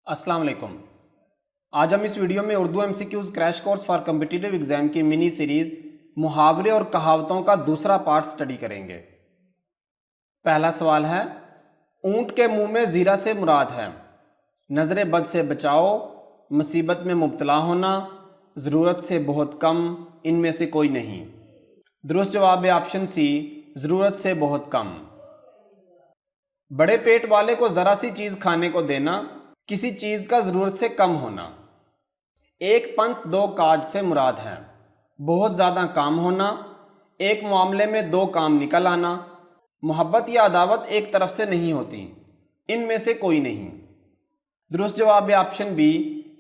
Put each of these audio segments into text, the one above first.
अस्सलाम वालेकुम। आज हम इस वीडियो में Urdu MCQs crash course for competitive exam की मिनी सीरीज़ मुहावरे और कहावतों का दूसरा पार्ट स्टडी करेंगे। पहला सवाल है, ऊंट के मुंह में ज़ीरा से मुराद है नज़र बद से बचाओ, मुसीबत में मुब्तला होना, ज़रूरत से बहुत कम, इनमें से कोई नहीं। दुरुस्त जवाब है ऑप्शन सी, ज़रूरत से बहुत कम। बड़े पेट वाले को ज़रा सी चीज़ खाने को देना, किसी चीज़ का ज़रूरत से कम होना। एक पंथ दो काज से मुराद है बहुत ज़्यादा काम होना, एक मामले में दो काम निकल आना, मोहब्बत या अदावत एक तरफ से नहीं होती, इनमें से कोई नहीं। दुरुस्त जवाब है ऑप्शन बी,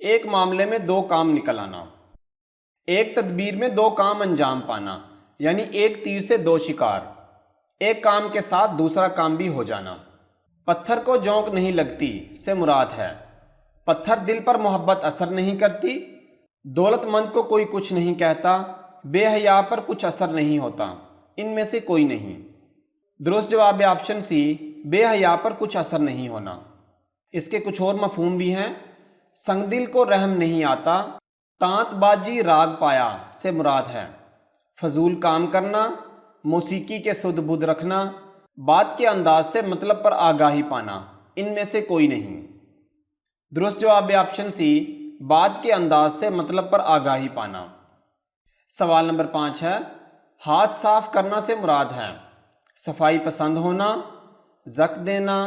एक मामले में दो काम निकल आना। एक तदबीर में दो काम अंजाम पाना, यानी एक तीर से दो शिकार, एक काम के साथ दूसरा काम भी हो जाना। पत्थर को जोंक नहीं लगती से मुराद है पत्थर दिल पर मोहब्बत असर नहीं करती, दौलतमंद को कोई कुछ नहीं कहता, बेहया पर कुछ असर नहीं होता, इनमें से कोई नहीं। दुरुस्त जवाब है ऑप्शन सी, बेहया पर कुछ असर नहीं होना। इसके कुछ और मफहूम भी हैं। संगदिल को रहम नहीं आता, तांतबाजी राग पाया से मुराद है फजूल काम करना, मौसीकी के सुध बुध रखना, बात के अंदाज से मतलब पर आगाही पाना, इनमें से कोई नहीं। दुरुस्त जवाब है ऑप्शन सी, बात के अंदाज से मतलब पर आगाही पाना। सवाल नंबर 5 है, हाथ साफ करना से मुराद है सफाई पसंद होना, ज़क देना,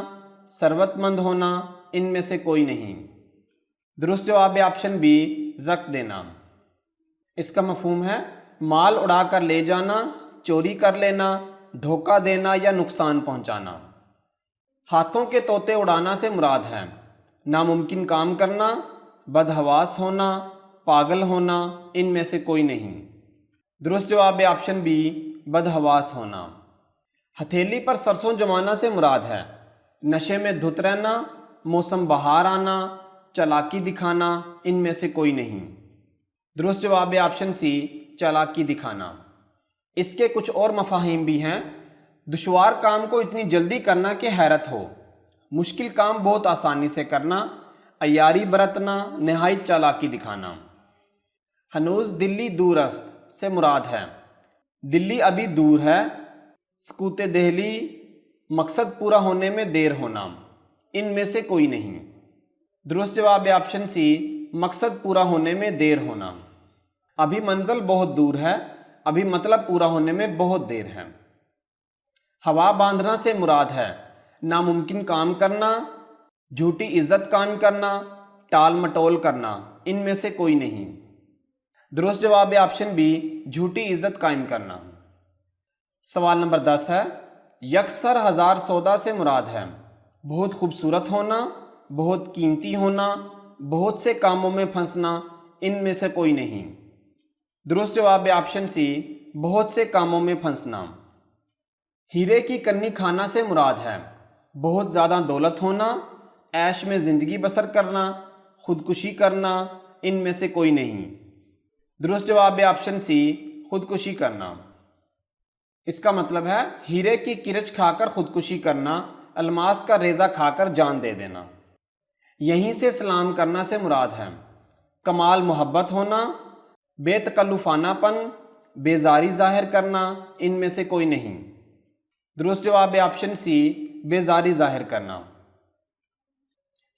सरवतमंद होना, इनमें से कोई नहीं। दुरुस्त जवाब है ऑप्शन बी, ज़क देना। इसका मफहूम है माल उड़ा कर ले जाना, चोरी कर लेना, धोखा देना या नुकसान पहुंचाना। हाथों के तोते उड़ाना से मुराद है नामुमकिन काम करना, बदहवास होना, पागल होना, इनमें से कोई नहीं। दुरुस्त जवाब है ऑप्शन बी, बदहवास होना। हथेली पर सरसों जमाना से मुराद है नशे में धुत रहना, मौसम बहार आना, चालाकी दिखाना, इनमें से कोई नहीं। दुरुस्त जवाब है ऑप्शन सी, चालाकी दिखाना। इसके कुछ और मफाहिम भी हैं। दुश्वार काम को इतनी जल्दी करना कि हैरत हो, मुश्किल काम बहुत आसानी से करना, अयारी बरतना, नहायत चालाकी दिखाना। हनूज दिल्ली दूरस्त से मुराद है दिल्ली अभी दूर है, सकूते दहली, मकसद पूरा होने में देर होना, इनमें से कोई नहीं। दुरुस्त जवाब है ऑप्शन सी, मकसद पूरा होने में देर होना। अभी मंजिल बहुत दूर है, अभी मतलब पूरा होने में बहुत देर है। हवा बांधना से मुराद है नामुमकिन काम करना, झूठी इज्जत कायम करना, टाल मटोल करना, इनमें से कोई नहीं। दुरुस्त जवाब है ऑप्शन बी, झूठी इज्जत कायम करना। सवाल नंबर 10 है, यकसर हजार सौदा से मुराद है बहुत खूबसूरत होना, बहुत कीमती होना, बहुत से कामों में फंसना, इनमें से कोई नहीं। दुरुस्त जवाब है ऑप्शन सी, बहुत से कामों में फंसना। हीरे की कन्नी खाना से मुराद है बहुत ज़्यादा दौलत होना, ऐश में ज़िंदगी बसर करना, खुदकुशी करना, इनमें से कोई नहीं। दुरुस्त जवाब है ऑप्शन सी, खुदकुशी करना। इसका मतलब है हीरे की किरच खाकर खुदकुशी करना, अलमास का रेज़ा खाकर जान दे देना। यहीं से सलाम करना से मुराद है कमाल मोहब्बत होना, बेतकल्लुफानापन, बेजारी जाहिर करना, इनमें से कोई नहीं। दुरुस्त जवाब है ऑप्शन सी, बेजारी जाहिर करना।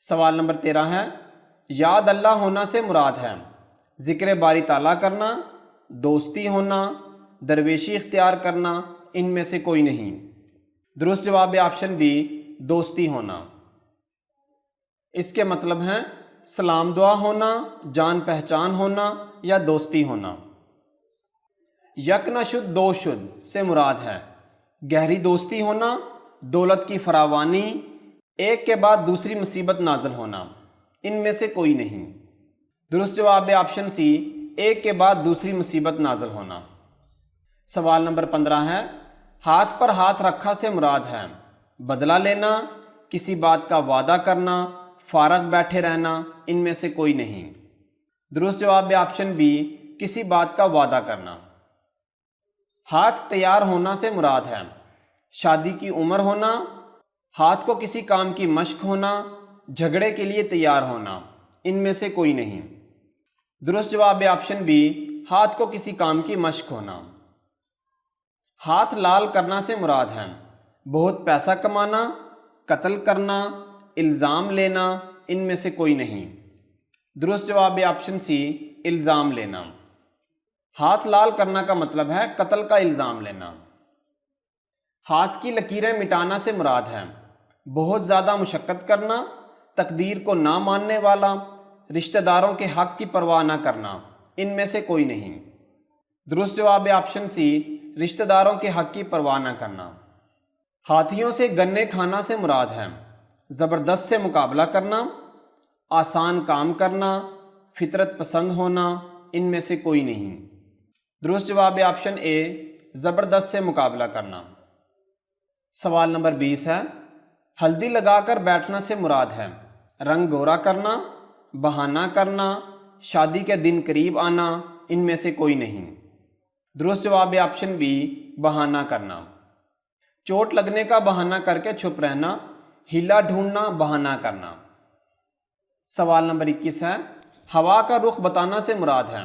सवाल नंबर 13 है, याद अल्लाह होना से मुराद है जिक्र बारी ताला करना, दोस्ती होना, दरवेशी इख्तियार करना, इनमें से कोई नहीं। दुरुस्त जवाब है ऑप्शन बी, दोस्ती होना। इसके मतलब हैं सलाम दुआ होना, जान पहचान होना या दोस्ती होना। यक न शुद्ध दो शुद्ध से मुराद है गहरी दोस्ती होना, दौलत की फरावानी, एक के बाद दूसरी मुसीबत नाज़िल होना, इनमें से कोई नहीं। दुरुस्त जवाब है ऑप्शन सी, एक के बाद दूसरी मुसीबत नाज़िल होना। सवाल नंबर 15 है, हाथ पर हाथ रखा से मुराद है बदला लेना, किसी बात का वादा करना, फारग बैठे रहना, इनमें से कोई नहीं। दुरुस्त जवाब है ऑप्शन बी, किसी बात का वादा करना। हाथ तैयार होना से मुराद है शादी की उम्र होना, हाथ को किसी काम की मश्क होना, جھگڑے کے لیے تیار ہونا، ان میں سے کوئی نہیں۔ درست جواب ہے آپشن بی، ہاتھ کو کسی کام کی مشق ہونا۔ ہاتھ لال کرنا سے مراد ہے بہت پیسہ کمانا، قتل کرنا، الزام لینا، ان میں سے کوئی نہیں۔ درست جواب ہے آپشن سی، الزام لینا۔ ہاتھ لال کرنا کا مطلب ہے قتل کا الزام لینا۔ ہاتھ کی لکیریں مٹانا سے مراد ہے بہت زیادہ مشقت کرنا، تقدیر کو نہ ماننے والا، رشتہ داروں کے حق کی پرواہ نہ کرنا، ان میں سے کوئی نہیں۔ درست جواب ہے آپشن سی، رشتہ داروں کے حق کی پرواہ نہ کرنا۔ ہاتھیوں سے گنے کھانا سے مراد ہے زبردست سے مقابلہ کرنا، آسان کام کرنا، فطرت پسند ہونا، ان میں سے کوئی نہیں۔ درست جواب ہے آپشن اے، زبردست سے مقابلہ کرنا۔ سوال نمبر 20 ہے، ہلدی لگا کر بیٹھنا سے مراد ہے رنگ گورا کرنا، بہانہ کرنا، شادی کے دن قریب آنا، ان میں سے کوئی نہیں۔ درست جواب ہے آپشن بی، بہانہ کرنا۔ چوٹ لگنے کا بہانہ کر کے چھپ رہنا، ہیلا ڈھونڈنا، بہانہ کرنا۔ سوال نمبر 21 ہے، ہوا کا رخ بتانا سے مراد ہے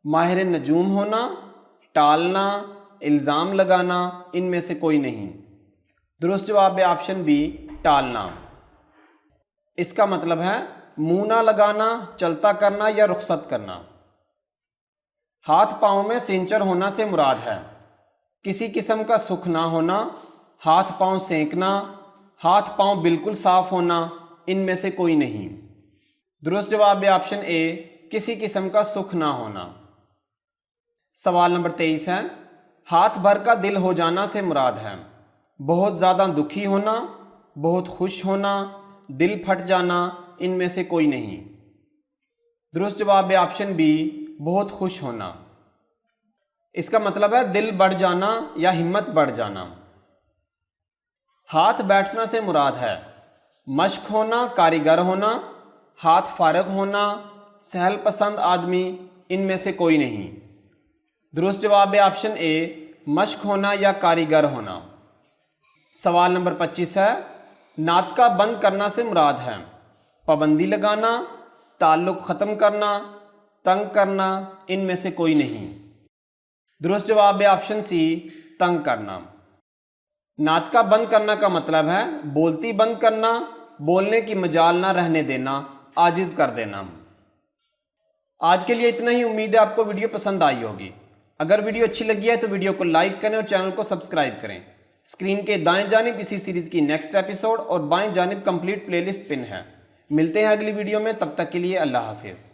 ماہر نجوم ہونا، ٹالنا، الزام لگانا، ان میں سے کوئی نہیں۔ درست جواب ہے آپشن بی، ٹالنا۔ اس کا مطلب ہے منہ نہ لگانا، چلتا کرنا یا رخصت کرنا۔ ہاتھ پاؤں میں سینچر ہونا سے مراد ہے کسی قسم کا سکھ نہ ہونا، ہاتھ پاؤں سینکنا، ہاتھ پاؤں بالکل صاف ہونا، ان میں سے کوئی نہیں۔ درست جواب ہے آپشن اے، کسی قسم کا سکھ نہ ہونا۔ سوال نمبر 23 ہے، ہاتھ بھر کا دل ہو جانا سے مراد ہے بہت زیادہ دکھی ہونا، بہت خوش ہونا، دل پھٹ جانا، ان میں سے کوئی نہیں۔ درست جواب ہے آپشن بی، بہت خوش ہونا۔ اس کا مطلب ہے دل بڑھ جانا یا ہمت بڑھ جانا۔ ہاتھ بیٹھنا سے مراد ہے مشق ہونا، کاریگر ہونا، ہاتھ فارغ ہونا، سہل پسند آدمی، ان میں سے کوئی نہیں۔ درست جواب ہے آپشن اے، مشق ہونا یا کاریگر ہونا۔ سوال نمبر 25 ہے، ناطقہ بند کرنا سے مراد ہے پابندی لگانا، تعلق ختم کرنا، تنگ کرنا، ان میں سے کوئی نہیں۔ درست جواب ہے آپشن سی، تنگ کرنا۔ ناطقہ بند کرنا کا مطلب ہے بولتی بند کرنا، بولنے کی مجال نہ رہنے دینا، عاجز کر دینا۔ آج کے لیے اتنا ہی، امید ہے آپ کو ویڈیو پسند آئی ہوگی۔ اگر ویڈیو اچھی لگی ہے تو ویڈیو کو لائک کریں اور چینل کو سبسکرائب کریں۔ اسکرین کے دائیں جانب اسی سیریز کی نیکسٹ ایپیسوڈ اور بائیں جانب کمپلیٹ پلے لسٹ پن ہے۔ ملتے ہیں اگلی ویڈیو میں، تب تک کے لیے اللہ حافظ۔